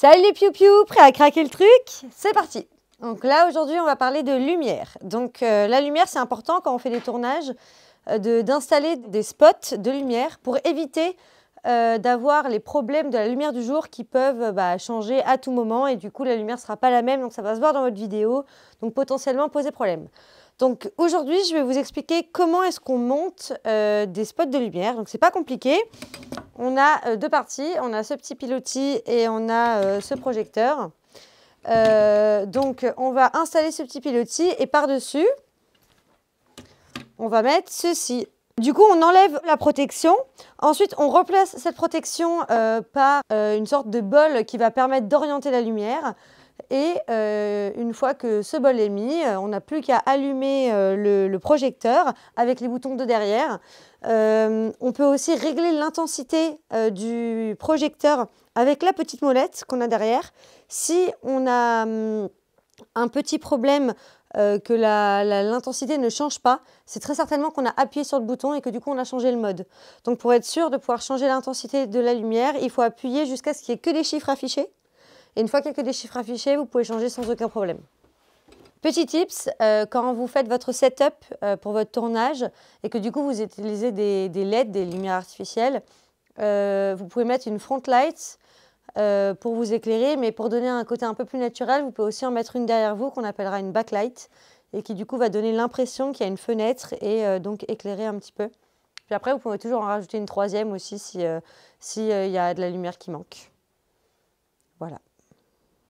Salut les piou-piou, prêts à craquer le truc? C'est parti! Donc là, aujourd'hui, on va parler de lumière. Donc la lumière, c'est important quand on fait des tournages, d'installer des spots de lumière pour éviter d'avoir les problèmes de la lumière du jour qui peuvent changer à tout moment et du coup, la lumière ne sera pas la même, donc ça va se voir dans votre vidéo, donc potentiellement poser problème. Donc aujourd'hui, je vais vous expliquer comment est-ce qu'on monte des spots de lumière. Donc c'est pas compliqué. On a deux parties, on a ce petit pilotis et on a ce projecteur. Donc on va installer ce petit pilotis et par-dessus, on va mettre ceci. Du coup, on enlève la protection. Ensuite, on replace cette protection par une sorte de bol qui va permettre d'orienter la lumière. Et une fois que ce bol est mis, on n'a plus qu'à allumer le projecteur avec les boutons de derrière. On peut aussi régler l'intensité du projecteur avec la petite molette qu'on a derrière. Si on a un petit problème que l'intensité ne change pas, c'est très certainement qu'on a appuyé sur le bouton et que du coup on a changé le mode. Donc pour être sûr de pouvoir changer l'intensité de la lumière, il faut appuyer jusqu'à ce qu'il n'y ait que des chiffres affichés. Et une fois qu'il n'y a que des chiffres affichés, vous pouvez changer sans aucun problème. Petit tips, quand vous faites votre setup pour votre tournage et que du coup vous utilisez des LED, des lumières artificielles, vous pouvez mettre une front light pour vous éclairer, mais pour donner un côté un peu plus naturel, vous pouvez aussi en mettre une derrière vous qu'on appellera une backlight et qui du coup va donner l'impression qu'il y a une fenêtre et donc éclairer un petit peu. Puis après, vous pouvez toujours en rajouter une troisième aussi si y a de la lumière qui manque. Voilà.